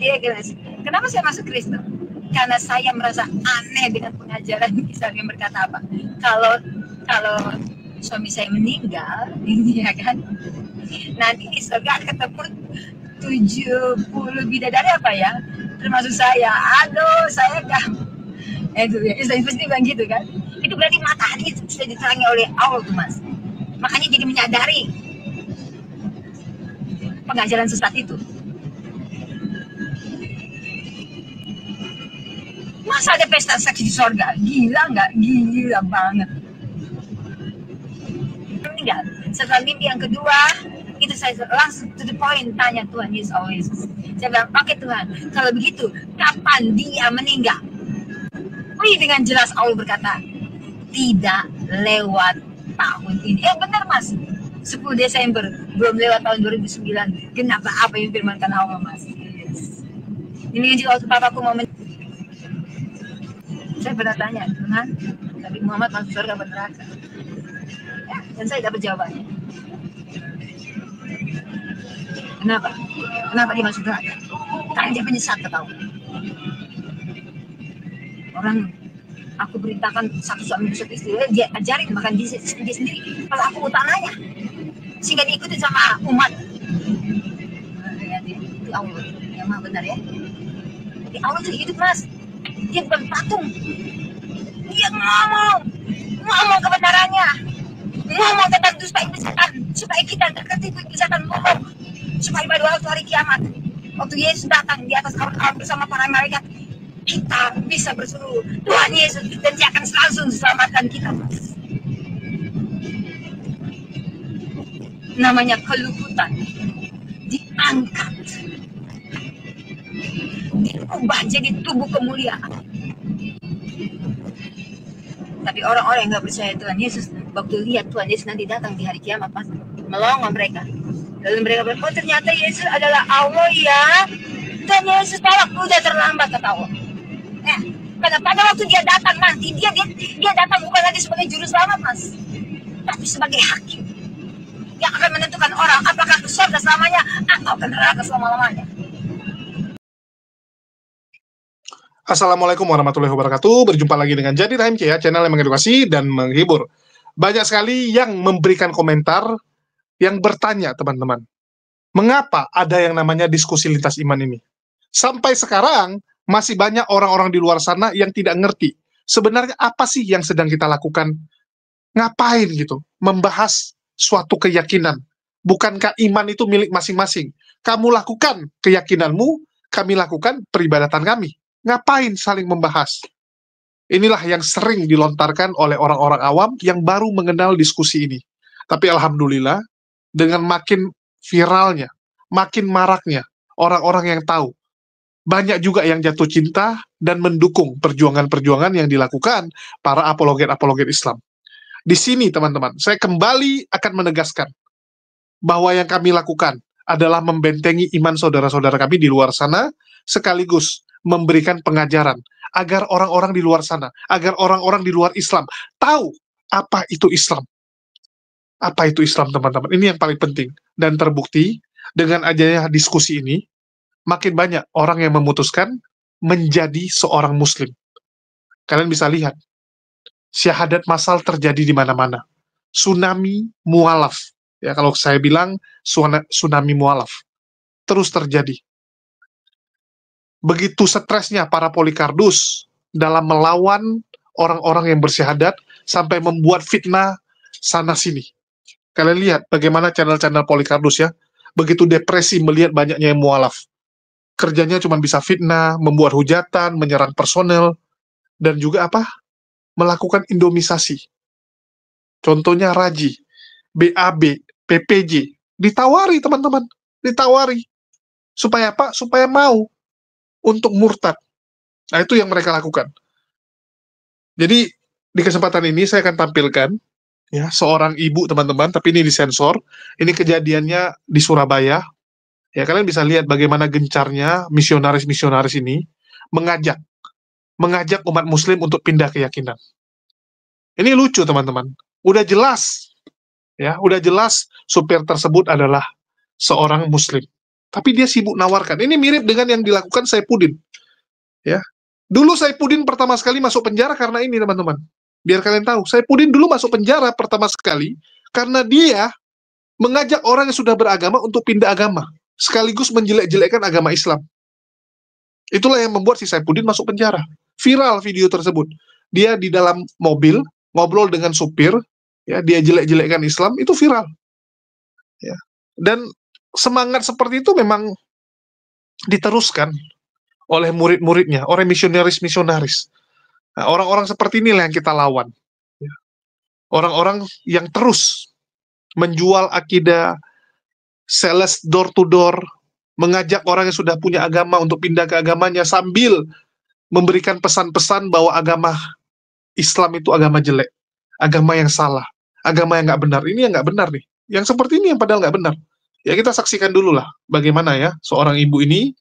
Dia kenapa saya masuk Kristen? Karena saya merasa aneh dengan pengajaran Islam yang berkata apa? Kalau suami saya meninggal, ya kan? Nanti di surga ketemu 70 bidadari apa ya? Termasuk saya. Aduh, saya kan itu ya, Islam pasti bilang gitu kan? Itu berarti matahari itu sudah diterangi oleh Allah tuh Mas. Makanya jadi menyadari pengajaran sesat itu. Masa ada pesta seks di sorga? Gila nggak? Gila banget. Meninggal. Setelah mimpi yang kedua, itu saya langsung to the point tanya Tuhan Yesus always. Saya bilang, oke Tuhan, kalau begitu, kapan dia meninggal? Wih, dengan jelas Allah berkata, tidak lewat tahun ini. Benar Mas, 10 Desember, belum lewat tahun 2009. Kenapa apa yang firmankan Allah Mas? Yes. Ini juga waktu papaku mau saya pernah tanya, Tuhan, Nabi Muhammad masuk surga atau neraka? Ya, dan saya dapat jawabannya. Kenapa? Kenapa dia masuk neraka? Karena dia penyesat, ketahu. Orang aku beritakan satu suami satu istri, dia ajarin makan dia sendiri. Kalau aku mau tanahnya, sehingga diikuti sama umat. Itu Allah yang maha benar ya. Di Allah itu hidup Mas. Dia bukan patung. Dia ngomong kebenarannya, ngomong tentang dusta iblisatan, supaya kita terketipu iblisatan, ngomong supaya pada waktu hari kiamat, waktu Yesus datang di atas awan bersama para malaikat, kita bisa berseru Tuhan Yesus, dan dia akan langsung selamatkan kita. Namanya keluputan diangkat, diubah jadi tubuh kemuliaan. Tapi orang-orang yang nggak percaya Tuhan Yesus, waktu lihat Tuhan Yesus nanti datang di hari kiamat, Mas, melongo mereka. Lalu mereka berkata, oh ternyata Yesus adalah Allah ya. Dan Yesus tolak, udah terlambat, kata Allah. Pada waktu dia datang nanti, dia datang bukan lagi sebagai juru selamat, Mas, tapi sebagai hakim yang akan menentukan orang apakah ke surga selamanya atau ke neraka selama-lamanya. Assalamualaikum warahmatullahi wabarakatuh. Berjumpa lagi dengan Jadi Rahim ya, channel yang mengedukasi dan menghibur. Banyak sekali yang memberikan komentar, yang bertanya teman-teman, mengapa ada yang namanya diskusi lintas iman ini? Sampai sekarang masih banyak orang-orang di luar sana yang tidak ngerti sebenarnya apa sih yang sedang kita lakukan. Ngapain gitu membahas suatu keyakinan? Bukankah iman itu milik masing-masing? Kamu lakukan keyakinanmu, kami lakukan peribadatan kami. Ngapain saling membahas? Inilah yang sering dilontarkan oleh orang-orang awam yang baru mengenal diskusi ini. Tapi alhamdulillah, dengan makin viralnya, makin maraknya orang-orang yang tahu, banyak juga yang jatuh cinta dan mendukung perjuangan-perjuangan yang dilakukan para apologet-apologet Islam. Di sini teman-teman, saya kembali akan menegaskan bahwa yang kami lakukan adalah membentengi iman saudara-saudara kami di luar sana, sekaligus memberikan pengajaran agar orang-orang di luar sana, agar orang-orang di luar Islam tahu apa itu Islam. Apa itu Islam, teman-teman? Ini yang paling penting. Dan terbukti dengan adanya diskusi ini, makin banyak orang yang memutuskan menjadi seorang muslim. Kalian bisa lihat, syahadat massal terjadi di mana-mana. Tsunami mualaf. Ya, kalau saya bilang tsunami mualaf terus terjadi. Begitu stresnya para Polycardus dalam melawan orang-orang yang bersyahadat sampai membuat fitnah sana-sini. Kalian lihat bagaimana channel-channel Polycardus ya, begitu depresi melihat banyaknya yang mualaf. Kerjanya cuma bisa fitnah, membuat hujatan, menyerang personel, dan juga apa? Melakukan indomisasi. Contohnya Raji, BAB, PPJ, ditawari teman-teman, ditawari. Supaya apa? Supaya mau untuk murtad. Nah, itu yang mereka lakukan. Jadi, di kesempatan ini saya akan tampilkan ya seorang ibu teman-teman, tapi ini disensor. Ini kejadiannya di Surabaya. Ya, kalian bisa lihat bagaimana gencarnya misionaris-misionaris ini mengajak umat muslim untuk pindah keyakinan. Ini lucu teman-teman. Udah jelas ya, udah jelas supir tersebut adalah seorang muslim. tapi dia sibuk nawarkan. Ini mirip dengan yang dilakukan Saifuddin. Ya. Dulu Saifuddin pertama sekali masuk penjara karena ini, teman-teman. Biar kalian tahu, Saifuddin dulu masuk penjara pertama sekali karena dia mengajak orang yang sudah beragama untuk pindah agama, sekaligus menjelek-jelekkan agama Islam. Itulah yang membuat si Saifuddin masuk penjara. Viral video tersebut. Dia di dalam mobil, ngobrol dengan supir, ya, dia jelek-jelekkan Islam, itu viral. Ya. Dan semangat seperti itu memang diteruskan oleh murid-muridnya, oleh misionaris-misionaris. Nah, orang-orang seperti inilah yang kita lawan. Ya. Orang-orang yang terus menjual akidah, sales door to door, mengajak orang yang sudah punya agama untuk pindah ke agamanya sambil memberikan pesan-pesan bahwa agama Islam itu agama jelek, agama yang salah, agama yang nggak benar. Ini yang nggak benar nih. Yang seperti ini yang padahal nggak benar. Ya kita saksikan dulu lah bagaimana ya seorang ibu ini,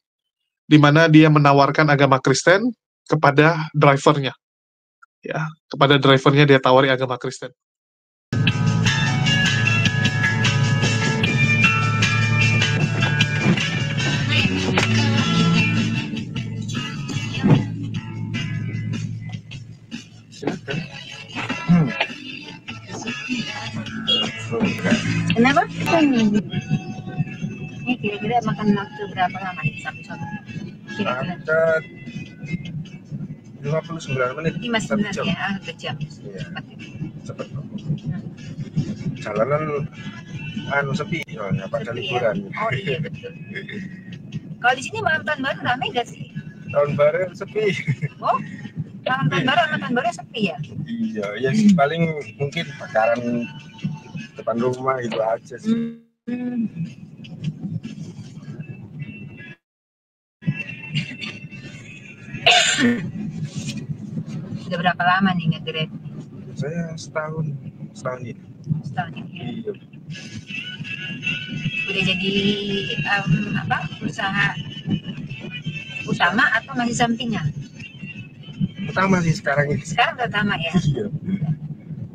di mana dia menawarkan agama Kristen kepada drivernya. Ya, kepada drivernya dia tawari agama Kristen. Kenapa? Ini kira-kira makan waktu berapa lama nih sampai sore? Kira-kira 59 menit. 59 ya, 1 jam. Iya. Cepat. Cepet. Jalanan sepi soalnya pada liburan. Ya? Oh iya betul. Kalau di sini malam tahun baru ramai gak sih? Tahun baru sepi. Oh, malam tahun baru sama tahun baru sepi ya? Iya, ya sih paling mungkin bakaran depan rumah itu aja sih. Sudah berapa lama nih nge-grab? Saya setahun ini. Setahun ini ya? Iya. Udah jadi usaha utama atau masih sampingan? Pertama sih sekarang ini. Sekarang pertama ya? Iya.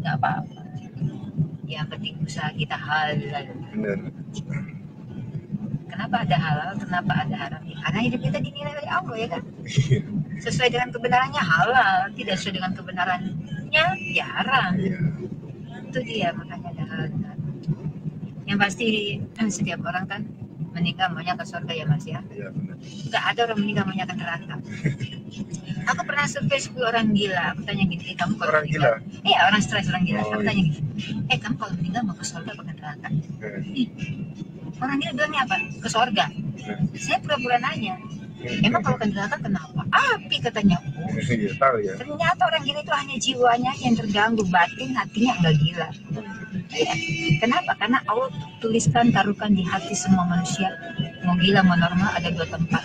Nggak apa-apa. Yang penting usaha kita halal. Bener. Kenapa ada halal? Kenapa ada haram? Karena hidup kita dinilai oleh Allah ya kan? Sesuai dengan kebenarannya halal, tidak sesuai dengan kebenarannya ya haram. Iya. Itu dia makanya ada halal. Yang pasti setiap orang kan meninggal maunya ke surga ya Mas ya. Iya benar. Nggak ada orang meninggal maunya ke neraka. Aku pernah survei 10 orang gila. Aku tanya gitu, kamu kalau Orang meninggal? gila? Iya orang stres, orang gila. Oh, Aku tanya gitu, kamu kalau meninggal mau ke surga apa ke neraka? Orang gila bilangnya apa? Ke surga. Saya pura-pura nanya, emang kalau ke neraka kenapa? Api katanya. Oh, Iya tahu ya. ternyata orang gila itu hanya jiwanya yang terganggu, batin hatinya nggak gila. Ya. Kenapa? Karena Allah tuliskan, taruhkan di hati semua manusia, mau gila mau normal ada 2 tempat,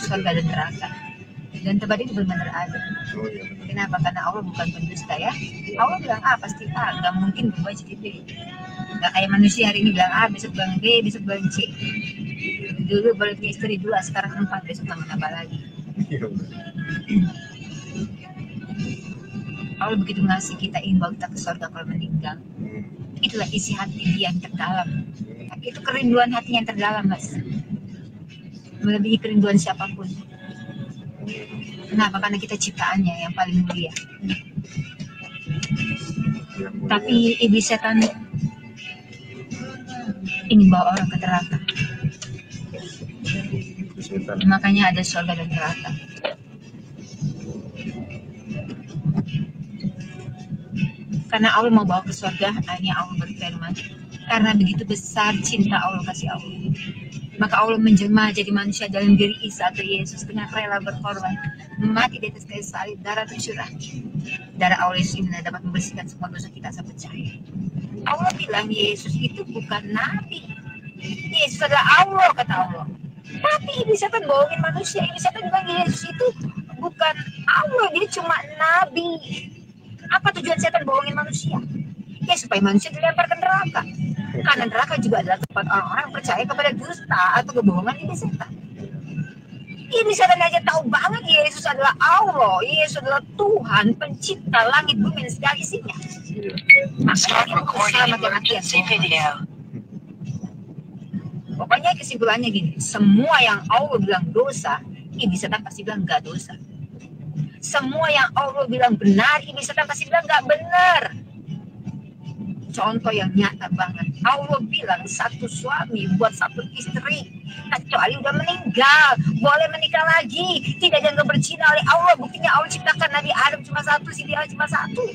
surga dan neraka. Dan tempat itu benar-benar ada. Oh, iya. Kenapa? Karena Allah bukan pendusta ya. Allah bilang A pasti A, nggak mungkin berubah jadi B. Nggak kayak manusia hari ini bilang A, besok bilang B, besok bilang C. Dulu baru punya istri 2, sekarang 4, besok tambah lagi. Iya. Allah begitu ngasih kita imbau kita ke surga kalau meninggal. Itulah isi hati dia yang terdalam. Itu kerinduan hati yang terdalam, Mas. Melebihi kerinduan siapapun. Kenapa? Karena kita ciptaannya yang paling mulia. Tapi iblis setan ingin bawa orang ke neraka. Makanya ada surga dan neraka. Karena Allah mau bawa ke surga, hanya Allah berfirman, karena begitu besar cinta Allah kasih Allah, maka Allah menjelma jadi manusia dalam diri Isa atau Yesus dengan rela berkorban, mati di atas kayu salib, darah tercurah. Darah Allah Yesus ini dapat membersihkan semua dosa kita, saya percaya. Allah bilang Yesus itu bukan nabi. Yesus adalah Allah, kata Allah. Tapi iblis setan bohongin manusia. Iblis setan bilang Yesus itu bukan Allah, dia cuma nabi. Apa tujuan setan bohongin manusia? Ya supaya manusia dilempar ke neraka. Karena neraka juga adalah tempat orang-orang percaya kepada dusta atau kebohongan iblis setan. Iblis setan aja tahu banget Yesus adalah Allah, Yesus adalah Tuhan, pencipta langit bumi dan segala isinya. Maka dia berusaha mati-matian. Pokoknya kesimpulannya gini, semua yang Allah bilang dosa, Ibnu Setan pasti bilang nggak dosa. Semua yang Allah bilang benar, Ibnu Setan pasti bilang nggak benar. Contoh yang nyata banget, Allah bilang satu suami buat satu istri, kecuali udah meninggal, boleh menikah lagi, tidak jangan berzina oleh Allah. Buktinya Allah ciptakan Nabi Adam cuma satu, si dia cuma satu.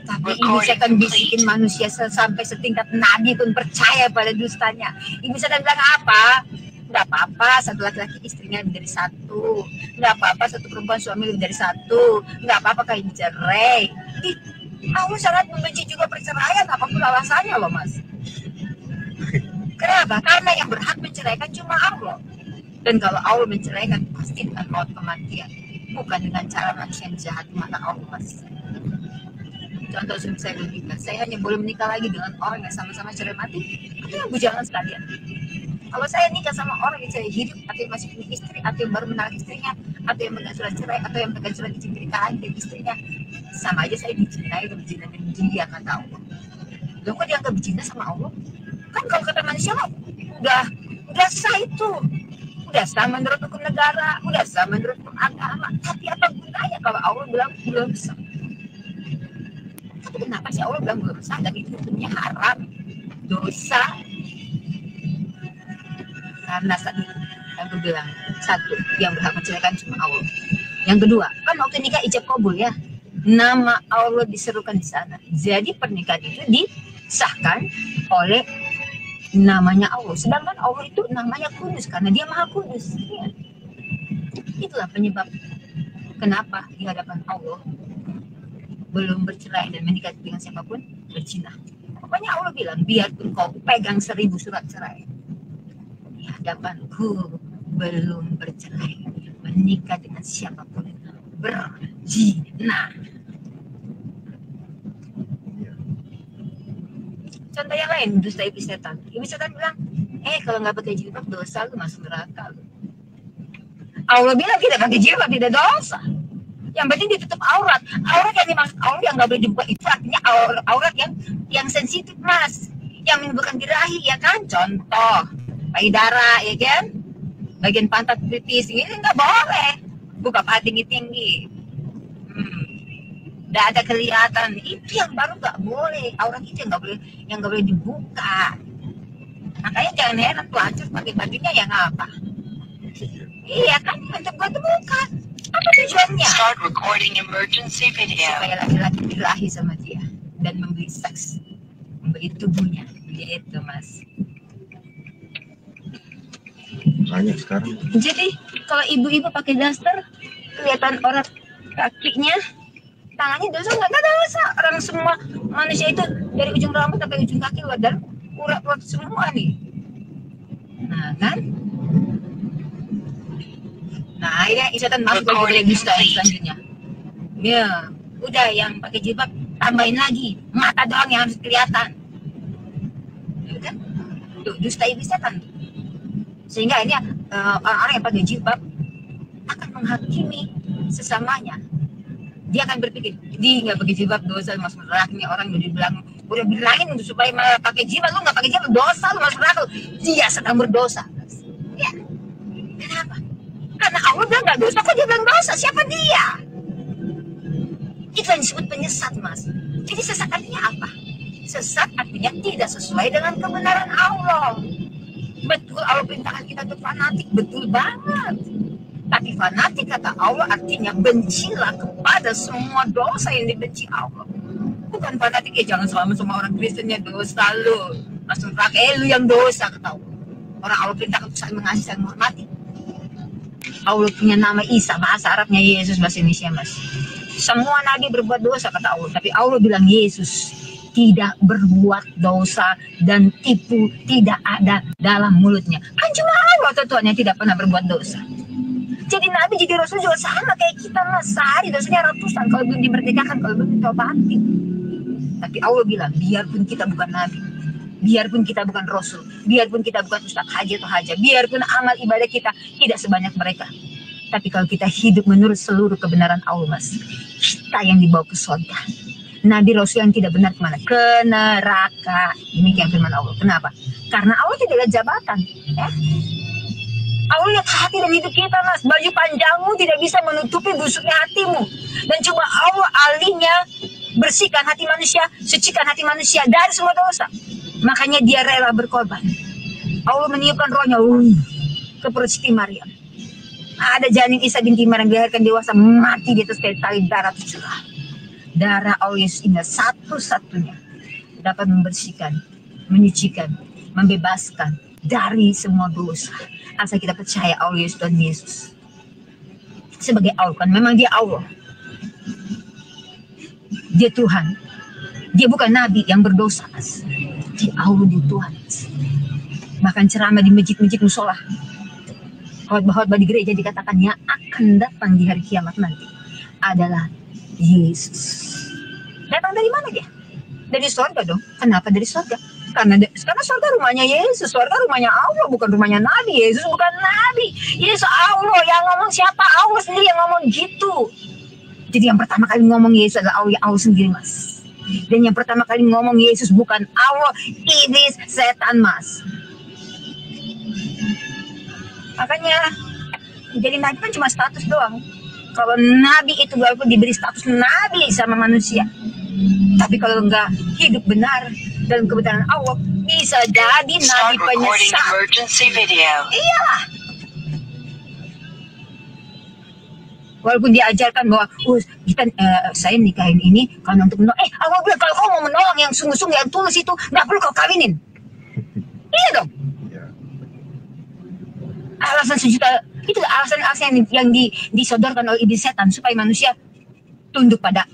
Tapi Ibnu Setan bisikin manusia sampai setingkat Nabi pun percaya pada dustanya. Ibnu Setan bilang apa? Nggak apa-apa satu laki-laki istrinya lebih dari satu, nggak apa-apa satu perempuan suami lebih dari satu, nggak apa-apa kayak cerai. Allah sangat membenci juga perceraian apapun alasannya loh mas. Kenapa? Karena yang berhak menceraikan cuma Allah. Dan kalau Allah menceraikan pasti dengan maut kematian, bukan dengan cara manusia yang jahat di mata Allah mas. Contoh saya menikah, saya hanya boleh menikah lagi dengan orang yang sama-sama cerai mati atau yang bujangan sekalian. Kalau saya nikah sama orang yang saya hidup, atau yang masih punya istri, atau yang baru menarik istrinya, atau yang pegang surat cerai, atau yang pegang surat izin pernikahan dari istrinya, sama aja saya dicintai dan dijinakan dia kata Allah. Loh kok dianggap berzina sama Allah? Kan kalau kata manusia mah udah sah itu, udah sah menurut hukum negara, udah sah menurut hukum agama. Tapi apa gunanya kalau Allah bilang belum sah? Tapi kenapa sih Allah bilang belum sah? Dan itu hukumnya haram, dosa. Karena tadi yang gue bilang, satu, yang berhak menceraikan cuma Allah. Yang kedua, kan waktu nikah ijab kabul ya, nama Allah diserukan di sana. Jadi pernikahan itu disahkan oleh namanya Allah. Sedangkan Allah itu namanya kudus karena dia maha kudus. Ya. Itulah penyebab kenapa di hadapan Allah belum bercerai dan menikah dengan siapapun berzina. Pokoknya Allah bilang, biarpun kau pegang 1000 surat cerai, di hadapanku belum bercerai, menikah dengan siapapun berzina. Contoh yang lain, dusta Ibnu Setan. Ibnu Setan bilang, kalau nggak pakai jilbab dosa, lu masuk neraka lu. Allah bilang kita pakai jilbab tidak dosa. Yang penting ditutup aurat. Aurat yang dimaksud Allah yang nggak boleh dibuka itu artinya aurat yang sensitif mas, yang menimbulkan birahi ya kan. Contoh payudara ya kan, bagian pantat pipis ini nggak boleh buka paha tinggi. Nggak ada kelihatan, itu yang baru nggak boleh. Aurat itu yang nggak boleh dibuka. Makanya jangan heran pelacur pakai bajunya yang apa? Iya kan, untuk buat buka. Apa tujuannya? Start recording emergency video. Supaya laki-laki birahi sama dia dan membeli seks, membeli tubuhnya, gitu mas. Banyak sekarang. Jadi kalau ibu-ibu pakai daster, kelihatan orat kakinya, tangannya dosa nggak dosa. Orang semua manusia itu dari ujung rambut sampai ujung kaki dan urat-urat semua nih. Nah kan? Nah ini Setan masuk lagi dusta selanjutnya. Ya, udah yang pakai jilbab tambahin lagi mata doang yang harus kelihatan. Ya kan? Tuh dusta Ibnu Setan. Sehingga ini orang-orang yang pakai jilbab akan menghakimi sesamanya. Dia akan berpikir, dia nggak pakai jilbab dosa masuk neraka. Nih orang udah bilangin untuk supaya pakai jilbab, lu nggak pakai jilbab dosa lu masuk neraka. Dia sedang berdosa. Ya, kenapa? Karena Allah bilang nggak dosa, kok dia bilang dosa? Siapa dia? Itu yang disebut penyesat mas. Jadi sesat artinya apa? Sesat artinya tidak sesuai dengan kebenaran Allah. Betul Allah perintahkan kita untuk fanatik, betul banget. Tapi fanatik kata Allah artinya bencilah kepada semua dosa yang dibenci Allah. Bukan fanatik jangan sama orang Kristennya dosa lu masuk neraka, lu yang dosa kata Allah. Orang Allah perintahkan untuk saling mengasihi, saling menghormati. Allah punya nama Isa, bahasa Arabnya Yesus, bahasa Indonesia mas. Semua nabi berbuat dosa kata Allah, tapi Allah bilang Yesus tidak berbuat dosa dan tipu tidak ada dalam mulutnya. Kan cuma Allah Tuhan yang tidak pernah berbuat dosa. Jadi nabi jadi rasul juga sama kayak kita mas. Sehari dosanya ratusan kalau belum dimerdekakan, kalau belum ditaubatin. Tapi Allah bilang biarpun kita bukan nabi, biarpun kita bukan rasul, biarpun kita bukan ustadz haji atau haja, biarpun amal ibadah kita tidak sebanyak mereka, tapi kalau kita hidup menurut seluruh kebenaran Allah mas, kita yang dibawa ke surga. nabi rasul yang tidak benar kemana? Ke neraka. Demikian firman Allah. Kenapa? Karena Allah tidak lihat jabatan. Ya? Allah lihat hati dan hidup kita, Mas. Baju panjangmu tidak bisa menutupi busuknya hatimu. Dan cuma Allah ahlinya bersihkan hati manusia, sucikan hati manusia dari semua dosa. Makanya dia rela berkorban. Allah meniupkan rohnya ke perut Siti Maryam. Ada janin Isa binti Maryam dilahirkan dewasa, mati di atas kayu salib, darah tercurah. Darah Allah Yesus ini satu-satunya dapat membersihkan, menyucikan, membebaskan dari semua dosa. Asal kita percaya Allah Yesus dan Yesus sebagai Allah, kan memang dia Allah, dia Tuhan, dia bukan nabi yang berdosa, dia Allah, dia Tuhan. Bahkan ceramah di masjid-masjid musola, khotbah-khotbah di gereja dikatakan yang akan datang di hari kiamat nanti adalah Yesus. Datang dari mana dia? Dari surga dong. Kenapa dari surga? Karena surga rumahnya Yesus, surga rumahnya Allah, bukan rumahnya Nabi. Yesus bukan Nabi, Yesus Allah. Yang ngomong siapa? Allah sendiri yang ngomong gitu. Jadi yang pertama kali ngomong Yesus adalah Allah sendiri, Mas. Dan yang pertama kali ngomong Yesus bukan Allah, iblis, setan, Mas. Makanya jadi nabi kan cuma status doang. Kalau nabi itu walaupun diberi status nabi sama manusia, tapi kalau enggak hidup benar dalam kebenaran Allah, bisa jadi nabi penyesat. Iyalah. Walaupun diajarkan bahwa kita saya nikahin ini karena untuk menolong. Allah bilang kalau kau mau menolong yang sungguh-sungguh, yang tulus itu nggak perlu kau kawinin. Iya dong. Alasan sejuta itu alasan-alasan yang disodorkan oleh iblis setan supaya manusia tunduk pada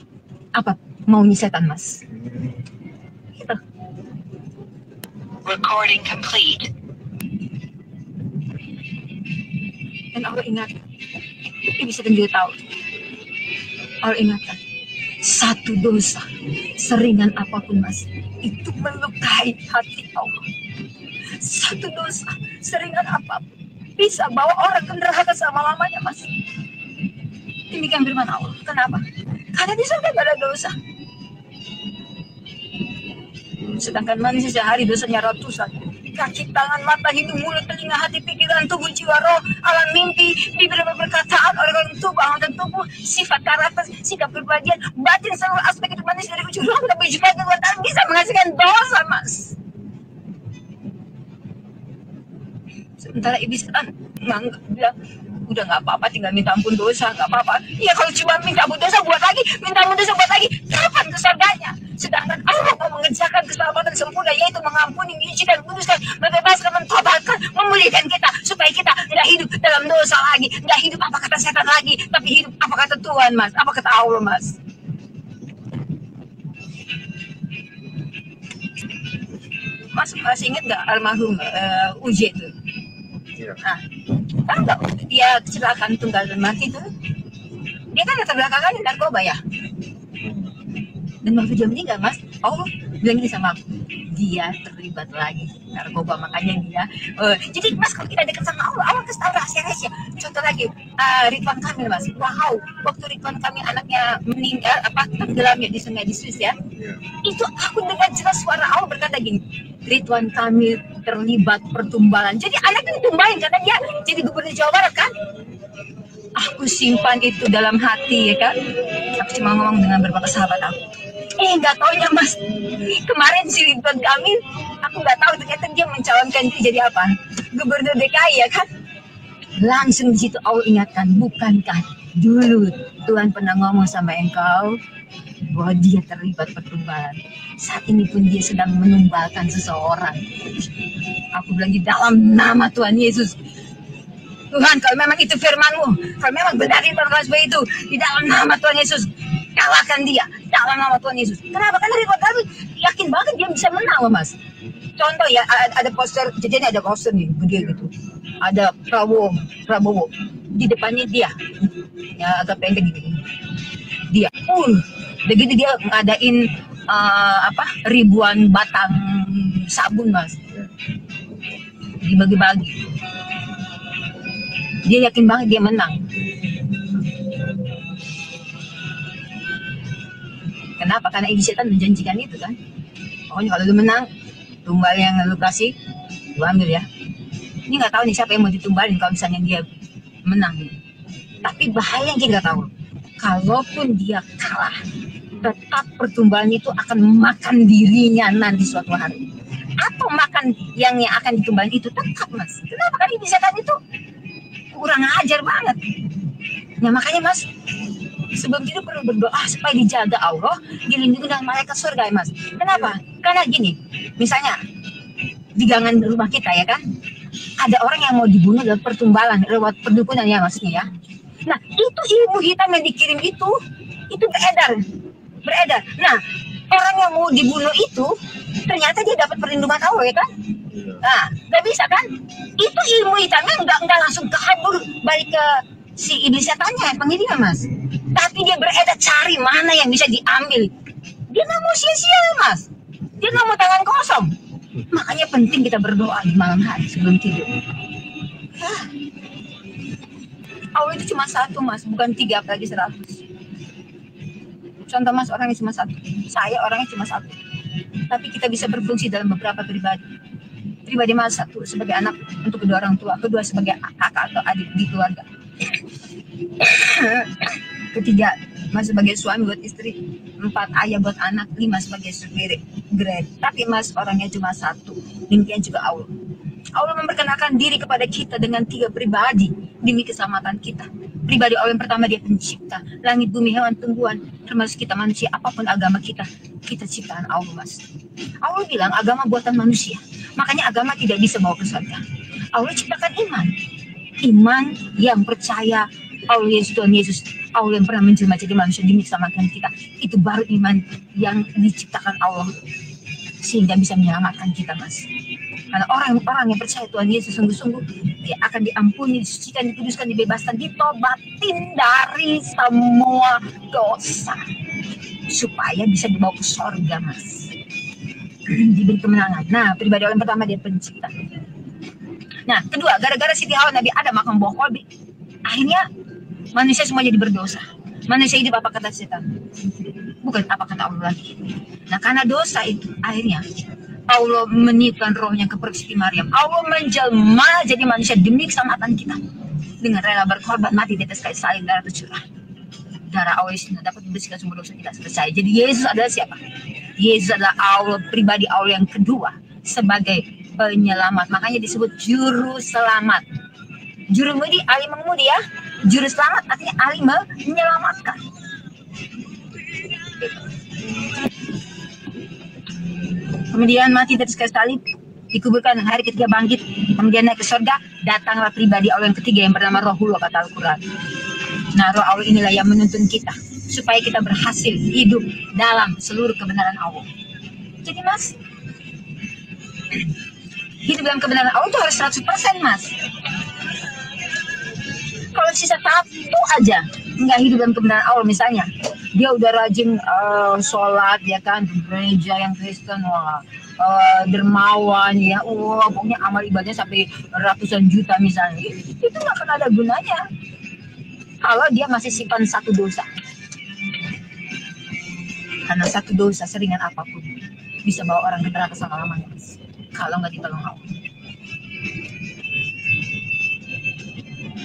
apa maunya setan, Mas. Gitu. Recording complete. Dan Allah ingat, iblis setan juga tahu. Allah ingatkan, satu dosa seringan apapun, Mas, itu melukai hati Allah. Satu dosa seringan apapun bisa bawa orang ke neraka selama-lamanya, Mas. Demikian firman Allah. Kenapa? Karena di surga tidak ada dosa. Sedangkan manusia sehari dosanya ratusan. Kaki, tangan, mata, hidung, mulut, telinga, hati, pikiran, tubuh, jiwa, roh, alam mimpi, bibir, perkataan, organ tubuh, anggota tubuh, sifat, karakter, sikap, kepribadian, batin, seluruh aspek hidup manusia dari ujung ruang sampai ujung kekuatan bisa menghasilkan dosa, Mas. Sementara iblis kan bilang udah nggak apa-apa, tinggal minta ampun dosa, nggak apa-apa. Iya, kalau cuma minta ampun dosa buat lagi, minta ampun dosa buat lagi, kapan kesurganya? Sedangkan Allah mau mengerjakan keselamatan sempurna, yaitu mengampuni, menyucikan, kuduskan, membebaskan, mentobatkan, memulihkan kita supaya kita nggak hidup dalam dosa lagi, nggak hidup apa kata setan lagi, tapi hidup apa kata Tuhan, Mas, apa kata Allah, Mas. Mas masih ingat nggak almarhum Uj itu? Nah, tahu nggak dia kecelakaan tunggal dan mati tuh? Dia kan latar belakangnya narkoba ya. Dan waktu dia meninggal, Mas, Allah bilang gini sama aku, dia terlibat lagi narkoba, makanya dia. Jadi, Mas, kalau kita dekat sama Allah, Allah kasih tahu rahasia-rahasia. Contoh lagi, Ridwan Kamil, Mas. Wow, waktu Ridwan Kamil anaknya meninggal, tenggelamnya di sungai di Swiss ya. Itu aku dengar jelas suara Allah berkata gini, Ridwan Kamil terlibat pertumbalan. Jadi anaknya ditumbalin karena dia jadi gubernur Jawa Barat kan. Aku simpan itu dalam hati ya kan. Aku cuma ngomong dengan beberapa sahabat aku. Nggak taunya, Mas, kemarin si Ridwan Kamil, aku nggak tahu ternyata dia mencalonkan diri jadi apa? Gubernur DKI ya kan. Langsung di situ Allah ingatkan, bukankah dulu Tuhan pernah ngomong sama engkau bahwa dia terlibat pertumbalan. Saat ini pun dia sedang menumbalkan seseorang. Aku bilang di dalam nama Tuhan Yesus, Tuhan, kalau memang itu firman-Mu, kalau memang benar itu itu, di dalam nama Tuhan Yesus, kalahkan dia, dalam nama Tuhan Yesus. Kenapa? Karena Ridwan Kamil yakin banget dia bisa menang, Mas. Contoh ya, ada poster, jadi ada poster nih, begini gitu. Ada Prabowo, di depannya dia, ya agak pendek gitu. Dia, begitu dia ngadain ribuan batang sabun, Mas, dibagi-bagi. Dia yakin banget dia menang. Kenapa? Karena iblis setan menjanjikan itu kan. Pokoknya kalau lu menang, tumbal yang lu kasih, lu ambil ya. Ini nggak tahu nih siapa yang mau ditumbalin kalau misalnya dia menang. Tapi bahaya yang kita nggak tahu. Kalaupun dia kalah, tetap pertumbalan itu akan makan dirinya nanti suatu hari. Atau makan yang akan ditumbalin itu tetap, Mas. Kenapa? Karena iblis setan itu kurang ajar banget. Nah makanya, Mas, sebelum tidur perlu berdoa supaya dijaga Allah, dilindungi dengan malaikat surga ya, Mas. Kenapa? Karena gini, misalnya di gangan rumah kita ya kan, ada orang yang mau dibunuh dalam pertumbalan, lewat perdukunan ya maksudnya ya. Nah itu ilmu hitam yang dikirim itu beredar. Nah orang yang mau dibunuh itu ternyata dia dapat perlindungan Allah ya kan. Nah nggak bisa kan? Itu ilmu hitamnya nggak langsung kabur balik ke si iblis setannya pengiriman, Mas. Tapi dia beredar cari mana yang bisa diambil. Dia nggak mau sia-sia, Mas. Dia nggak mau tangan kosong. Makanya penting kita berdoa di malam hari sebelum tidur. Allah itu cuma satu, Mas, bukan 3 apalagi 100. Contoh, Mas, orangnya cuma satu. Saya orangnya cuma satu. Tapi kita bisa berfungsi dalam beberapa pribadi. Pribadi, Mas, satu sebagai anak untuk kedua orang tua, kedua sebagai kakak atau adik di keluarga. Ketiga, Mas sebagai suami buat istri, 4 ayah buat anak, 5 sebagai supir Grab. Tapi Mas orangnya cuma satu, demikian juga Allah. Allah memperkenalkan diri kepada kita dengan 3 pribadi demi keselamatan kita. Pribadi Allah yang pertama, dia pencipta langit, bumi, hewan, tumbuhan, termasuk kita manusia. Apapun agama kita ciptaan Allah, Mas. Allah bilang agama buatan manusia, makanya agama tidak bisa bawa ke surga. Allah ciptakan iman yang percaya Allah Yesus Tuhan Yesus, Allah yang pernah menjelma jadi manusia demi keselamatan kita. Itu baru iman yang diciptakan Allah sehingga bisa menyelamatkan kita, Mas. Karena orang-orang yang percaya Tuhan Yesus sungguh-sungguh, dia akan diampuni, disucikan, dikuduskan, dibebaskan, ditobatin dari semua dosa supaya bisa dibawa ke surga, Mas. Diberi kemenangan. Nah, pribadi orang pertama dia pencipta. Nah, kedua, gara-gara Siti Hawa Nabi Adam makan buah kolbi, akhirnya manusia semua jadi berdosa. Manusia hidup apa kata setan? Bukan apa kata Allah lagi. Nah, karena dosa itu akhirnya Allah meniupkan rohnya ke perut Siti Maryam. Allah menjelma jadi manusia demi keselamatan kita. Dengan rela berkorban mati di atas kayu salib, darah tercurah. Darah Allah Yesus dapat membersihkan semua dosa kita selesai. Jadi Yesus adalah siapa? Yesus adalah Allah, pribadi Allah yang kedua sebagai penyelamat. Makanya disebut juru selamat. Juru mudi, ahli mengemudi ya. Juru selamat artinya ahli menyelamatkan. Kemudian mati di atas kayu salib, dikuburkan, hari ketiga bangkit, kemudian naik ke surga. Datanglah pribadi Allah yang ketiga yang bernama Rohullah kata Al-Quran. Nah, Roh Allah inilah yang menuntun kita supaya kita berhasil hidup dalam seluruh kebenaran Allah. Jadi, Mas, hidup dalam kebenaran Allah itu harus 100%, Mas. Kalau sisa satu aja nggak hidup dalam kebenaran Allah, misalnya dia udah rajin sholat ya kan, gereja yang Kristen, dermawan ya, pokoknya amal ibadahnya sampai ratusan juta misalnya, itu nggak akan ada gunanya kalau dia masih simpan satu dosa. Karena satu dosa seringan apapun bisa bawa orang ke neraka selama-lamanya, kalau nggak ditolong Allah.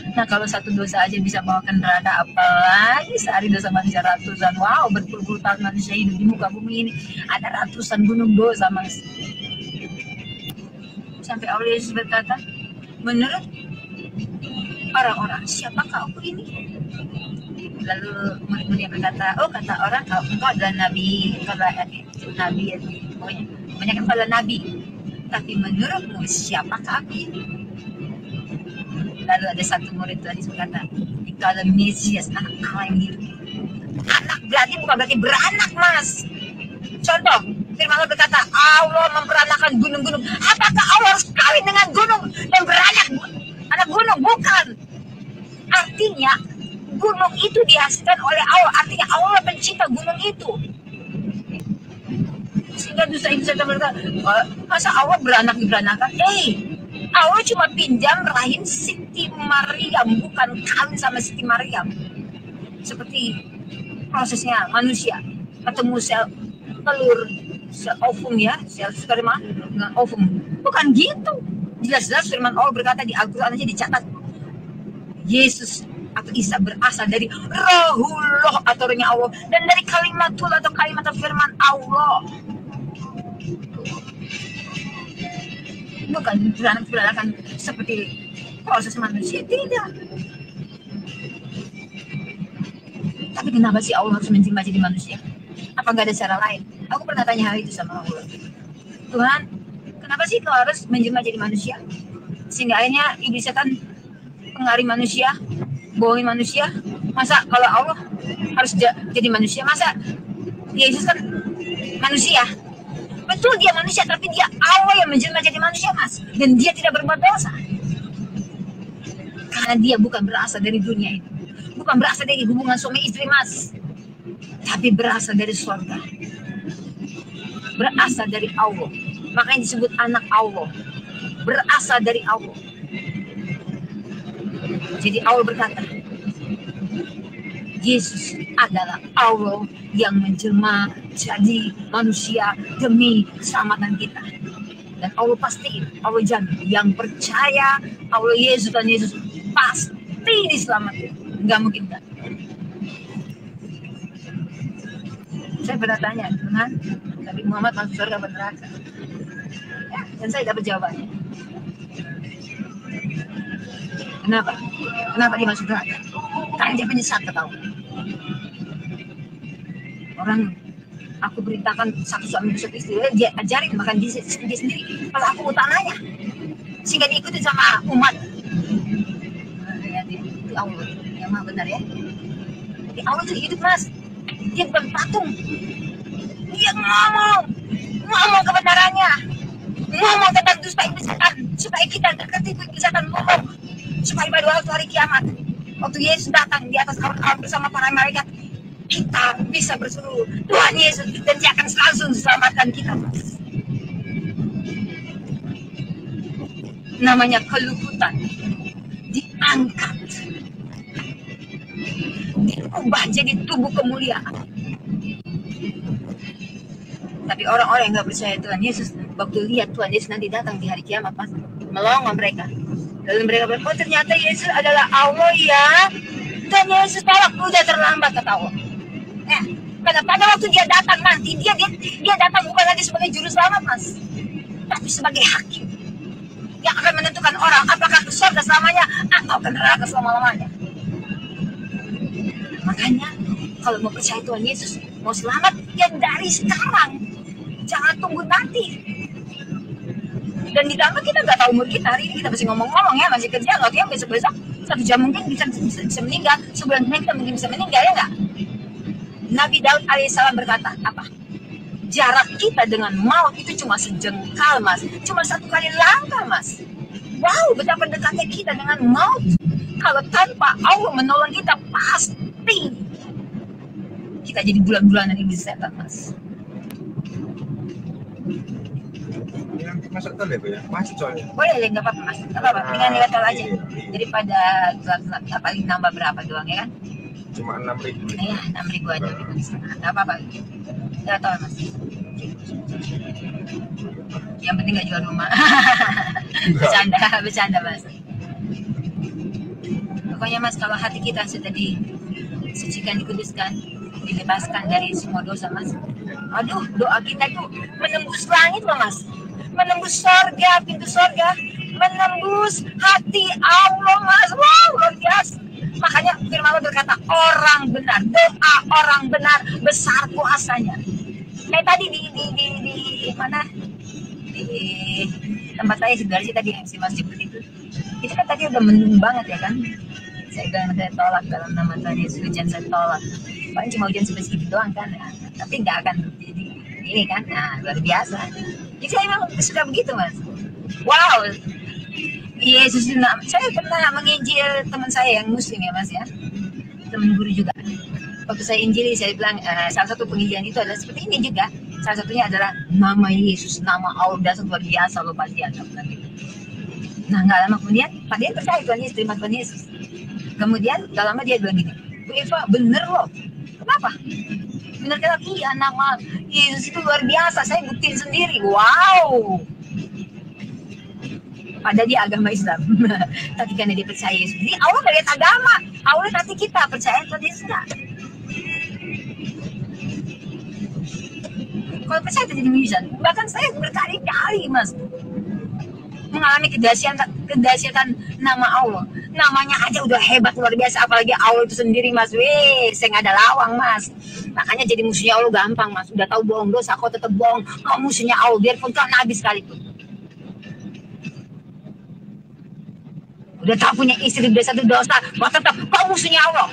Nah, kalau satu dosa aja bisa bawa ke neraka, apalagi sehari dosa manusia ratusan. Wow, berpuluh-puluh tahun manusia hidup di muka bumi ini, ada ratusan gunung dosa, Mas. Sampai Allah Yesus berkata, menurut orang-orang, siapakah aku ini? Lalu murid-murid berkata, oh kata orang, engkau adalah nabi, nabi, pokoknya kan adalah nabi. Tapi menurutmu siapakah aku ini? Lalu ada satu murid tadi berkata, kalau Mesias, anak Allah yang hidup. Anak bukan berarti beranak, Mas. Contoh, firman Allah berkata, Allah memperanakan gunung-gunung. Apakah Allah harus kawin dengan gunung dan beranak anak gunung? Bukan. Artinya, gunung itu dihasilkan oleh Allah. Artinya Allah pencipta gunung itu. Sehingga dosa itu saya berkata, masa Allah beranakan? Allah cuma pinjam rahim Siti Maryam, bukan kawin sama Siti Maryam. Seperti prosesnya manusia. ketemu sel telur, sel ovum ya, sel sperma dengan ovum. Bukan gitu. Jelas-jelas firman Allah berkata di Al-Quran aja dicatat, Yesus atau Isa berasal dari Ruhullah atau rohnya Allah, dan dari kalimatul atau kalimat firman Allah. Bukan beranak seperti proses manusia, tidak. Tapi kenapa sih Allah harus menjelma jadi manusia? Apa nggak ada cara lain? Aku pernah tanya hal itu sama Allah. Tuhan, kenapa sih kau harus menjelma jadi manusia? Sehingga akhirnya iblis setan pengaruhi manusia, bohongin manusia. Masa kalau Allah harus jadi manusia? Masa Yesus kan manusia? Betul dia manusia, tapi dia Allah yang menjelma jadi manusia, Mas. Dan dia tidak berbuat dosa. Karena dia bukan berasal dari dunia ini. Bukan berasal dari hubungan suami istri, Mas. Tapi berasal dari surga. Berasal dari Allah. Makanya disebut anak Allah. Berasal dari Allah. Jadi Allah berkata, Yesus adalah Allah yang menjelma jadi manusia demi keselamatan kita. Dan Allah pasti, Allah jamin, yang percaya Allah Yesus dan Yesus pasti diselamatkan. Enggak mungkin kan? Saya pernah tanya, Tuhan, Nabi Muhammad masuk surga atau neraka? Ya, dan saya dapat jawabannya. Kenapa? Kenapa dia masuk neraka? Karena dia penyesat, ketahui. Orang aku perintahkan satu suami satu istri, dia ajarin makan dia sendiri. Kalau aku mau tanya, sehingga diikuti sama umat. Itu Allah yang maha benar ya. Jadi Allah itu hidup, Mas. Dia bukan patung. Dia ngomong kebenarannya, ngomong tentang dusta iblis setan, supaya kita terketipu iblis setan, ngomong supaya pada waktu hari kiamat, waktu Yesus datang di atas awan bersama para malaikat, kita bisa berseru Tuhan Yesus, dan dia akan langsung selamatkan kita, Mas. Namanya keluputan diangkat, diubah jadi tubuh kemuliaan. Tapi orang-orang yang nggak percaya Tuhan Yesus, waktu lihat Tuhan Yesus nanti datang di hari kiamat, Mas, melongo mereka. Lalu mereka berkata, oh ternyata Yesus adalah Allah ya. Dan Yesus tolak, udah terlambat, kata Allah. Karena pada waktu dia datang nanti, dia datang bukan lagi sebagai juru selamat, Mas, tapi sebagai hakim yang akan menentukan orang apakah ke surga selamanya atau ke neraka selama-lamanya. Makanya kalau mau percaya Tuhan Yesus, mau selamat, ya dari sekarang, jangan tunggu nanti. Dan ditambah kita nggak tahu umur kita, hari ini kita masih ngomong-ngomong ya, masih kerja, nggak tahu besok-besok 1 jam mungkin bisa meninggal, sebulan kemudian kita mungkin bisa meninggal, ya nggak? Nabi Daud alaihissalam berkata apa? Jarak kita dengan maut itu cuma sejengkal, Mas, cuma 1 kali langkah, Mas. Wow, betapa dekatnya kita dengan maut. Kalau tanpa Allah menolong kita, pasti kita jadi bulan-bulanan iblis setan, Mas. Masuk tol ya, Bu ya? Masuk soalnya. Boleh, nggak apa-apa, Mas. Nggak apa-apa, dengan lewat tol aja. Daripada telat-telat, paling nambah berapa doang ya kan? Cuma 6.000. Ya, 6.000 aja. Nggak apa-apa. Lewat tol, Mas. Yang penting nggak jual rumah. Bercanda, Mas. Pokoknya, Mas, kalau hati kita sudah disucikan, dikuduskan, dibebaskan dari semua dosa, Mas. Aduh, doa kita itu menembus langit loh, Mas. Menembus surga, pintu surga, menembus hati Allah, Mas. Wow, luar biasa. Makanya firman Allah berkata, orang benar, doa orang benar besar kuasanya. Kayak tadi di mana? Di tempat saya sebenarnya tadi si Mas Jeput itu kan tadi udah mendung banget ya kan. Saya bilang saya tolak dalam nama Tuhan Yesus, hujan saya tolak. Paling cuma hujan segitu doang kan, nah, tapi nggak akan jadi ini kan, nah luar biasa. Jadi saya memang suka begitu, Mas. Wow, Yesus, saya pernah menginjil teman saya yang muslim ya, Mas ya, teman guru juga. Waktu saya injili, saya bilang salah satu penginjilan itu adalah seperti ini juga. Salah satunya adalah nama Yesus, nama Allah, dasar luar biasa loh pasti ada. Nah nggak lama kemudian, dia percaya Tuhan Yesus, terima Tuhan Yesus. Kemudian gak lama dia bilang gini, Bu Eva, bener loh, Kenapa? Benar kata iya, nama Yesus itu luar biasa. Saya buktiin sendiri. Wow. Padahal dia agama Islam. Tapi karena dia percaya Yesus. Jadi Allah gak lihat agama. Allah lihat hati kita. Percaya atau dia enggak. Kalau percaya itu jadi mujizat. Bahkan saya berkali-kali mas mengalami kedahsyatan nama Allah. Namanya aja udah hebat luar biasa, apalagi Allah itu sendiri mas. Weh, saya nggak ada lawang mas. Makanya jadi musuhnya Allah gampang mas. Udah tahu bohong dosa, kau tetap bohong. Kau musuhnya Allah, biarpun kau nabi sekalipun. Udah tahu punya istri udah satu dosa, kau tetap kau musuhnya Allah.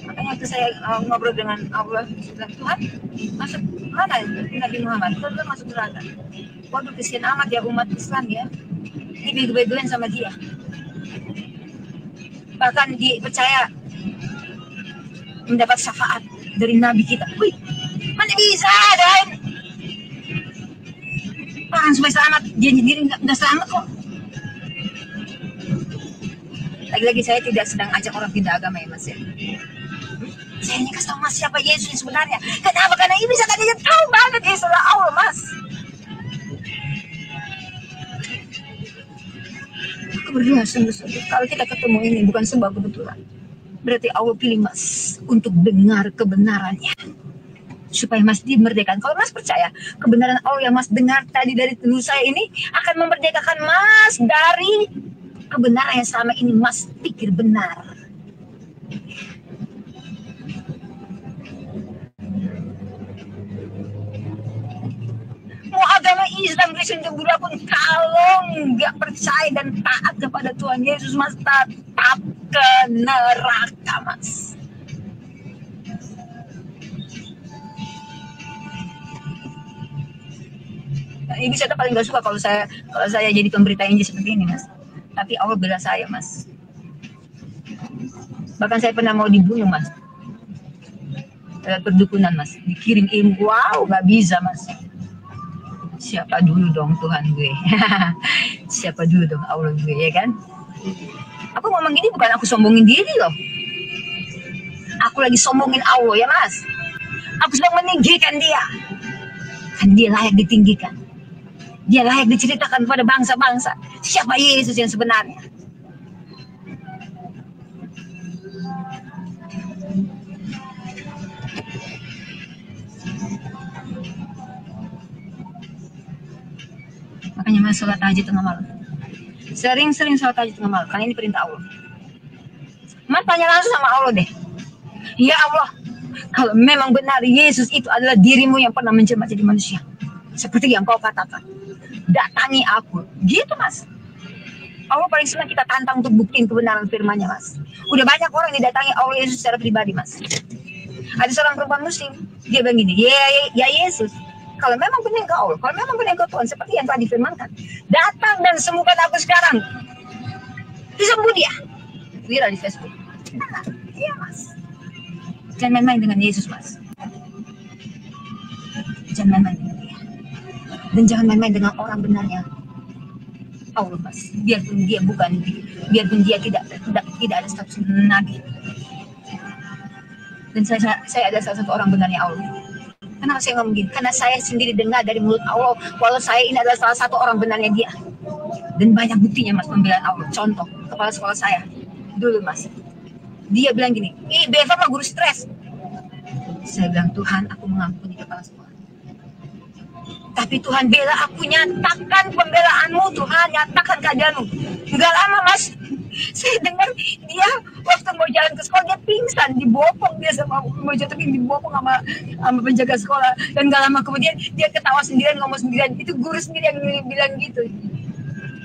Makanya itu saya ngobrol dengan Allah, bilang, Tuhan, masuk mana Nabi Muhammad? Tuhan masuk neraka. Waduh, kesian amat ya umat Islam ya. Ini bego-begoan sama dia. Bahkan dia percaya mendapat syafaat dari Nabi kita. Wih, mana bisa, Dan? Orang supaya selamat, dia sendiri nggak selamat kok. Lagi-lagi saya tidak sedang ajak orang pindah agama ya mas ya. Saya ini kasih tahu mas siapa Yesus yang sebenarnya. Kenapa? Karena ini bisa tadi tahu banget Yesus adalah Allah mas. Aku berdoa sungguh-sungguh kalau kita ketemu ini bukan sebuah kebetulan. Berarti Allah pilih mas untuk dengar kebenarannya. Supaya mas dimerdekakan. Kalau mas percaya kebenaran Allah yang mas dengar tadi dari tubuh saya ini akan memerdekakan mas dari kebenaran yang selama ini mas pikir benar. Mau agama Islam Kristen juga pun kalau nggak percaya dan taat kepada Tuhan Yesus mas tetap ke neraka mas. Nah, ini saya paling gak suka kalau saya jadi pemberita Injil seperti ini mas. Tapi Allah bela saya mas. Bahkan saya pernah mau dibunuh mas. Perdukunan mas, dikirim ilmu, wow gak bisa mas. Siapa dulu dong Tuhan gue. Siapa dulu dong Allah gue ya kan. Aku ngomong gini bukan aku sombongin diri loh. Aku lagi sombongin Allah ya mas. Aku sedang meninggikan dia. Kan dia layak ditinggikan. Dia layak diceritakan pada bangsa-bangsa. Siapa Yesus yang sebenarnya. Makanya mas sholat tahajud tengah malam. Sering-sering sholat tahajud tengah malam. Karena ini perintah Allah. Mas tanya langsung sama Allah deh. Ya Allah, kalau memang benar Yesus itu adalah dirimu yang pernah menjelma jadi manusia. Seperti yang kau katakan. Datangi aku. Gitu mas. Allah paling senang kita tantang untuk buktiin kebenaran firman-Nya mas. Udah banyak orang yang didatangi Allah Yesus secara pribadi mas. Ada seorang perempuan muslim. Dia bilang gini. Ya Yesus. Kalau memang benar engkau Allah, kalau memang benar engkau Tuhan, seperti yang telah difirmankan, datang dan sembuhkan aku sekarang. Disembuh dia. Viral di Facebook. Iya mas. Jangan main-main dengan Yesus mas. Jangan main-main dengan dia. Dan jangan main-main dengan orang benarnya Allah mas. Biarpun dia tidak ada status nabi. Dan saya ada salah satu orang benarnya Allah. Kenapa saya ngomong gini? Karena saya sendiri dengar dari mulut Allah kalau saya ini adalah salah satu orang benarnya dia. Dan banyak buktinya mas pembelaan Allah. Contoh, kepala sekolah saya dulu mas. Dia bilang gini, Beva mah guru stres. Saya bilang, Tuhan aku mengampuni kepala sekolah. Tapi Tuhan bela aku, nyatakan pembelaanmu Tuhan, nyatakan keadaanmu. Enggak lama mas, saya dengar dia waktu mau jalan ke sekolah dia pingsan, dibopong dia sama mau jatuhin, dibopong sama penjaga sekolah. Dan gak lama kemudian dia ketawa sendirian, ngomong sendirian. Itu guru sendiri yang bilang gitu.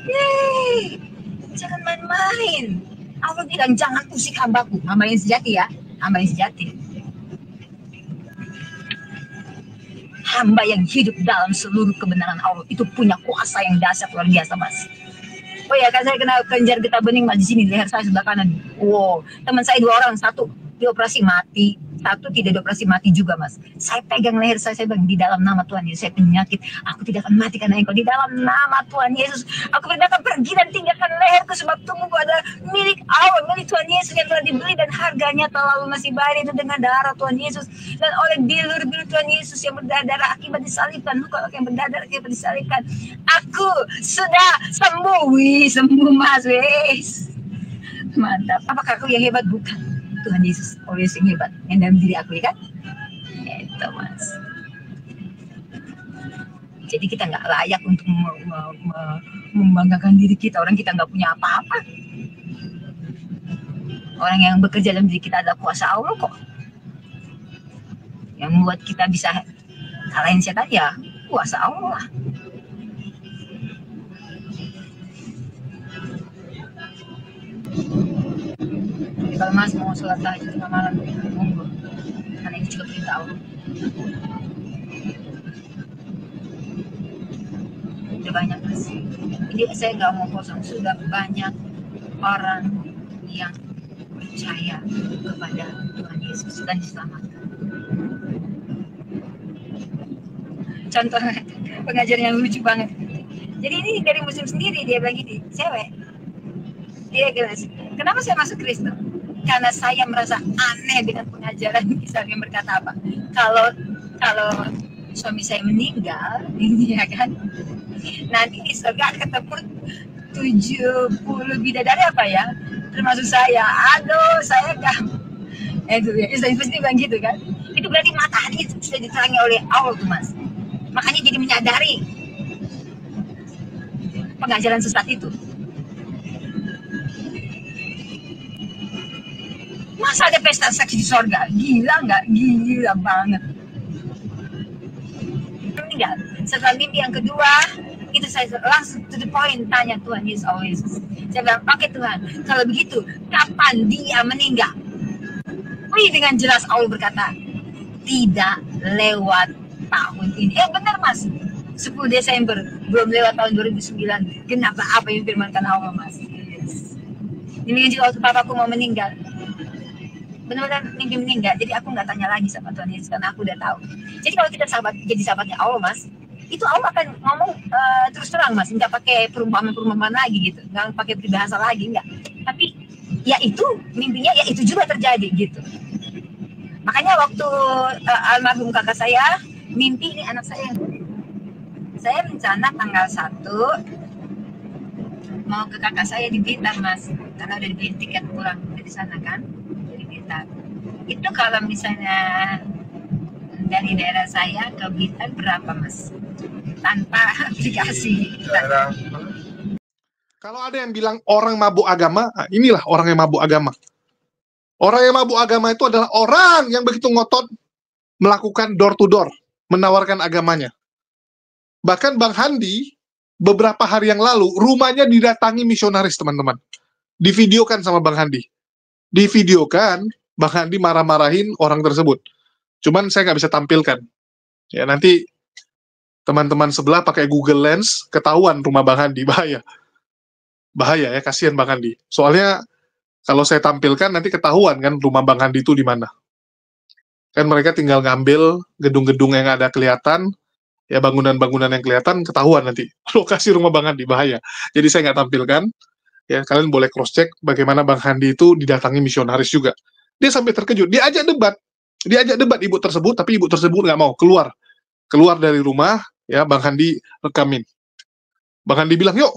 Yeay, jangan main-main. Allah bilang jangan usik hambaku, hamba yang sejati ya, hamba yang sejati. Hamba yang hidup dalam seluruh kebenaran Allah itu punya kuasa yang dahsyat luar biasa mas. Oh ya, kan saya kena kelenjar getah bening mas di sini leher saya sebelah kanan. Wow, teman saya 2 orang, 1 dioperasi mati, satu tidak dioperasi mati juga, Mas. Saya pegang leher saya bilang di dalam nama Tuhan Yesus saya penyakit, aku tidak akan mati karena engkau. Di dalam nama Tuhan Yesus aku perintahkan pergi dan tinggalkan leherku, sebab tubuhku adalah milik Allah, milik Tuhan Yesus yang telah dibeli dan harganya telah lunasi bayar itu dengan darah Tuhan Yesus dan oleh bilur-bilur Tuhan Yesus yang berdarah akibat disalibkan, luka yang berdarah akibat disalibkan. Aku sudah sembuh. Wih, sembuh, Mas. Wis. Mantap. Apakah aku yang hebat? Bukan. Tuhan Yesus, Allah yang hebat yang dalam diri aku, ya kan? Itu, Mas. Jadi kita nggak layak untuk membanggakan diri kita. Orang kita nggak punya apa-apa. Orang yang bekerja dalam diri kita adalah kuasa Allah kok. Yang membuat kita bisa kalahin setan ya kuasa Allah. Kalau Mas mau sholat tahajud tengah malam, monggo. Karena ini juga perintah Allah. Udah banyak, Mas. Jadi saya nggak mau kosong. Sudah banyak orang yang percaya kepada Tuhan Yesus dan diselamatkan. Contoh pengajaran yang lucu banget. Jadi ini dari Muslim sendiri, dia bilang gini, cewek. Dia bilang, kenapa saya masuk Kristen? Karena saya merasa aneh dengan pengajaran Islam yang berkata apa? Kalau suami saya meninggal, ya kan? Nanti di surga ketemu 70 bidadari apa ya? Termasuk saya. Aduh, saya enggak. Itu ya, Islam pasti bilang gitu kan? Itu berarti mata hati sudah diterangi oleh Allah tuh, Mas. Makanya jadi menyadari pengajaran sesat itu. Masa ada pesta seks di sorga? Gila nggak? Gila banget. Meninggal. Setelah mimpi yang kedua, itu saya langsung to the point tanya Tuhan Yesus always. Saya bilang, oke Tuhan, kalau begitu, kapan dia meninggal? Wih, dengan jelas Allah berkata, tidak lewat tahun ini. Benar, Mas. 10 Desember, belum lewat tahun 2009. Kenapa apa yang firmankan Allah, Mas? Yes. Ini juga waktu papaku mau meninggal. Benar-benar mimpi meninggal, jadi aku nggak tanya lagi sama Tuhan Yesus karena aku udah tahu. Jadi kalau kita jadi sahabatnya Allah, Mas, itu Allah akan ngomong terus terang, Mas, nggak pakai perumpamaan lagi gitu, nggak pakai peribahasa lagi, nggak. Tapi ya itu mimpinya, ya itu juga terjadi gitu. Makanya waktu almarhum kakak saya mimpi ini anak saya rencana tanggal 1 mau ke kakak saya di Blitar, Mas, karena udah dibeli tiket pulang dari sana kan. Itu kalau misalnya dari daerah saya ke Blitar berapa, Mas? Tanpa aplikasi. Kalau ada yang bilang orang mabuk agama, inilah orang yang mabuk agama. Orang yang mabuk agama itu adalah orang yang begitu ngotot melakukan door to door, menawarkan agamanya. Bahkan Bang Handi beberapa hari yang lalu rumahnya didatangi misionaris, teman-teman. Divideokan sama Bang Handi. Divideokan, Bang Handi marah-marahin orang tersebut. Cuman saya nggak bisa tampilkan. Ya, nanti teman-teman sebelah pakai Google Lens, ketahuan rumah Bang Handi, bahaya. Bahaya ya, kasihan Bang Handi. Soalnya kalau saya tampilkan nanti ketahuan kan rumah Bang Handi itu di mana. Kan mereka tinggal ngambil gedung-gedung yang ada kelihatan, ya bangunan-bangunan yang kelihatan ketahuan nanti. Lokasi rumah Bang Handi, bahaya. Jadi saya nggak tampilkan. Ya, kalian boleh cross-check bagaimana Bang Handi itu didatangi misionaris juga. Dia sampai terkejut. Diajak debat ibu tersebut, tapi ibu tersebut nggak mau keluar dari rumah. Ya, Bang Handi rekamin. Bang Handi bilang, yuk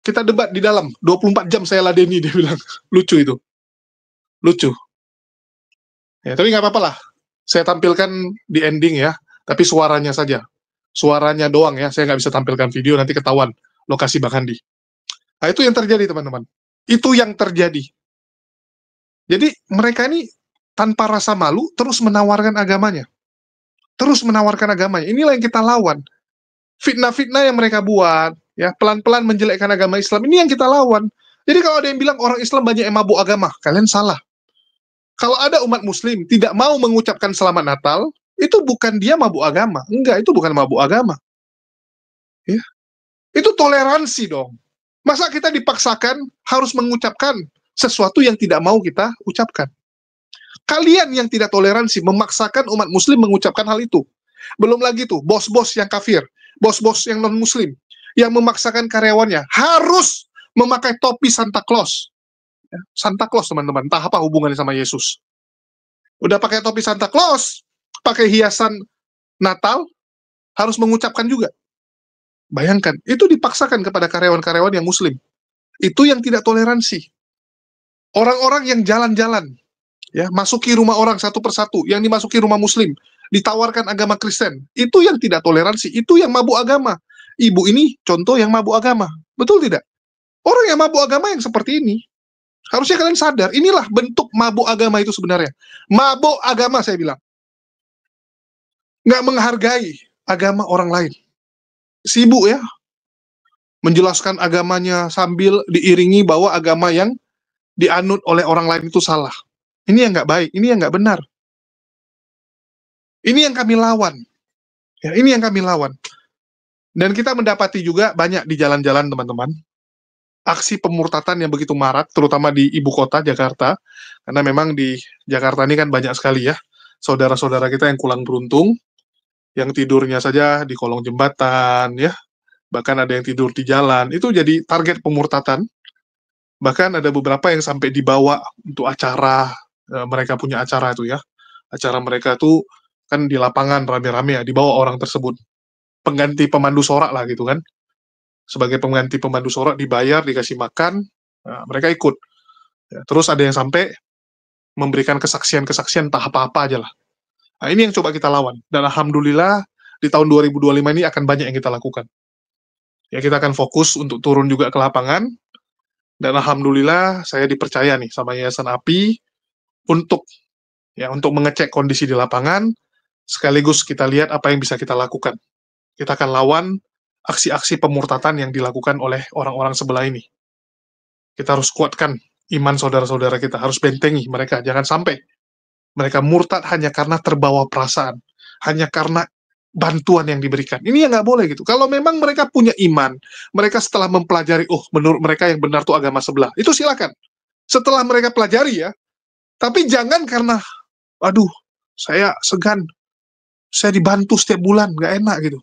kita debat di dalam. 24 jam saya ladeni, dia bilang. Lucu itu. Lucu. Ya, tapi nggak apa-apa lah. Saya tampilkan di ending ya. Tapi suaranya saja. Suaranya doang ya. Saya nggak bisa tampilkan video, nanti ketahuan lokasi Bang Handi. Nah, itu yang terjadi, teman-teman. Itu yang terjadi. Jadi, mereka ini tanpa rasa malu, terus menawarkan agamanya. Terus menawarkan agamanya. Inilah yang kita lawan. Fitnah-fitnah yang mereka buat, ya, pelan-pelan menjelekkan agama Islam, ini yang kita lawan. Jadi, kalau ada yang bilang orang Islam banyak yang mabuk agama, kalian salah. Kalau ada umat Muslim tidak mau mengucapkan Selamat Natal, itu bukan dia mabuk agama. Enggak, itu bukan mabuk agama. Ya. Itu toleransi dong. Masa kita dipaksakan harus mengucapkan sesuatu yang tidak mau kita ucapkan? Kalian yang tidak toleransi memaksakan umat muslim mengucapkan hal itu. Belum lagi tuh bos-bos yang kafir, bos-bos yang non-muslim yang memaksakan karyawannya harus memakai topi Santa Claus. Ya, Santa Claus teman-teman, entah apa hubungannya sama Yesus. Udah pakai topi Santa Claus, pakai hiasan Natal, harus mengucapkan juga. Bayangkan, itu dipaksakan kepada karyawan-karyawan yang muslim. Itu yang tidak toleransi. Orang-orang yang jalan-jalan, ya, masuki rumah orang satu persatu, yang dimasuki rumah muslim, ditawarkan agama Kristen, itu yang tidak toleransi, itu yang mabuk agama. Ibu ini contoh yang mabuk agama, betul tidak? Orang yang mabuk agama yang seperti ini, harusnya kalian sadar, inilah bentuk mabuk agama itu sebenarnya. Mabuk agama saya bilang. Nggak menghargai agama orang lain. Sibuk ya, menjelaskan agamanya sambil diiringi bahwa agama yang dianut oleh orang lain itu salah. Ini yang nggak baik, ini yang nggak benar. Ini yang kami lawan. Ya, ini yang kami lawan. Dan kita mendapati juga banyak di jalan-jalan teman-teman, aksi pemurtatan yang begitu marak, terutama di ibu kota Jakarta, karena memang di Jakarta ini kan banyak sekali ya, saudara-saudara kita yang kurang beruntung, yang tidurnya saja di kolong jembatan, ya, bahkan ada yang tidur di jalan, itu jadi target pemurtatan. Bahkan ada beberapa yang sampai dibawa untuk acara, mereka punya acara itu ya, acara mereka tuh kan di lapangan rame-rame ya, dibawa orang tersebut, pengganti pemandu sorak lah gitu kan, sebagai pengganti pemandu sorak dibayar, dikasih makan, nah, mereka ikut. Ya, terus ada yang sampai memberikan kesaksian-kesaksian entah apa-apa aja lah. Nah, ini yang coba kita lawan. Dan alhamdulillah di tahun 2025 ini akan banyak yang kita lakukan. Ya, kita akan fokus untuk turun juga ke lapangan. Dan alhamdulillah saya dipercaya nih sama Yayasan API untuk mengecek kondisi di lapangan, sekaligus kita lihat apa yang bisa kita lakukan. Kita akan lawan aksi-aksi pemurtatan yang dilakukan oleh orang-orang sebelah ini. Kita harus kuatkan iman saudara-saudara kita, harus bentengi mereka, jangan sampai mereka murtad hanya karena terbawa perasaan, hanya karena bantuan yang diberikan. Ini yang nggak boleh gitu. Kalau memang mereka punya iman, mereka setelah mempelajari, menurut mereka yang benar tuh agama sebelah, itu silakan. Setelah mereka pelajari ya, tapi jangan karena, aduh, saya segan, saya dibantu setiap bulan, nggak enak gitu.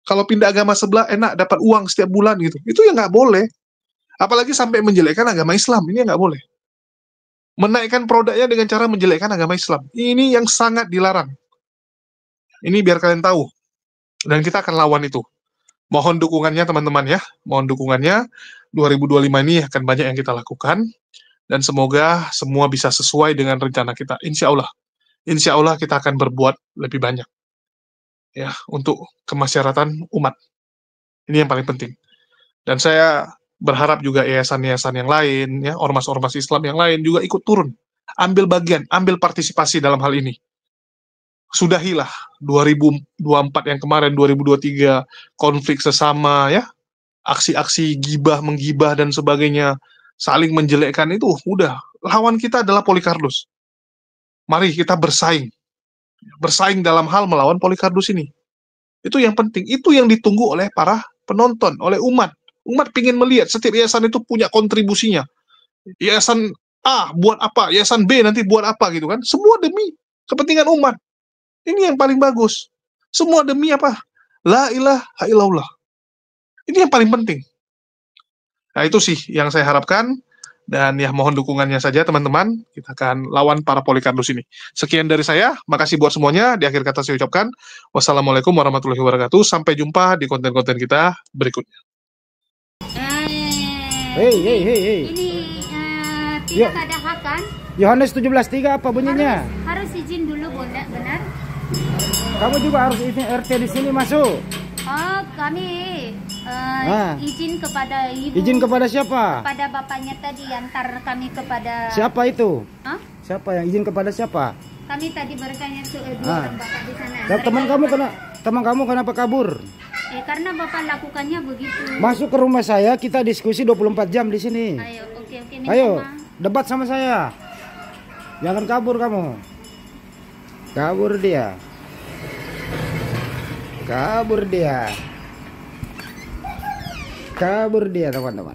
Kalau pindah agama sebelah enak, dapat uang setiap bulan gitu. Itu yang nggak boleh. Apalagi sampai menjelekkan agama Islam, ini yang nggak boleh. Menaikkan produknya dengan cara menjelekkan agama Islam, ini yang sangat dilarang. Ini biar kalian tahu. Dan kita akan lawan itu. Mohon dukungannya teman-teman ya. Mohon dukungannya. 2025 ini akan banyak yang kita lakukan. Dan semoga semua bisa sesuai dengan rencana kita. Insya Allah. Insya Allah kita akan berbuat lebih banyak. Ya, untuk kemasyarakatan umat. Ini yang paling penting. Dan saya berharap juga yayasan-yayasan yang lain, ya, ormas-ormas Islam yang lain juga ikut turun. Ambil bagian, ambil partisipasi dalam hal ini. Sudahilah 2024 yang kemarin, 2023 konflik sesama ya, aksi-aksi gibah menggibah dan sebagainya, saling menjelekkan itu udah. Lawan kita adalah Polycardos. Mari kita bersaing dalam hal melawan Polycardos ini. Itu yang penting, itu yang ditunggu oleh para penonton, oleh umat. Umat ingin melihat setiap yayasan itu punya kontribusinya. Yayasan A buat apa, yayasan B nanti buat apa gitu kan? Semua demi kepentingan umat. Ini yang paling bagus. Semua demi apa? La ilaha illallah. Ini yang paling penting. Nah, itu sih yang saya harapkan. Dan ya mohon dukungannya saja teman-teman. Kita akan lawan para Polycardos ini. Sekian dari saya. Makasih buat semuanya. Di akhir kata saya ucapkan wassalamualaikum warahmatullahi wabarakatuh. Sampai jumpa di konten-konten kita berikutnya. Hei. Ini tidak ada hak kan? Yohanes 17:3 apa bunyinya? Harus izin dulu, Bunda, benar? Kamu juga harus izin RT di sini masuk. Oh, kami izin kepada ibu. Izin kepada siapa? Kepada bapaknya tadi, antar kami kepada. Siapa itu? Hah? Siapa yang izin kepada siapa? Kami tadi bertanya ke dua orang bapak di sana. Dan teman kamu kenapa kabur? Karena bapak lakukannya begitu. Masuk ke rumah saya, kita diskusi 24 jam di sini. Ayo, oke. Ayo, debat sama saya. Jangan kabur kamu. Kabur dia. Kabur dia, teman-teman.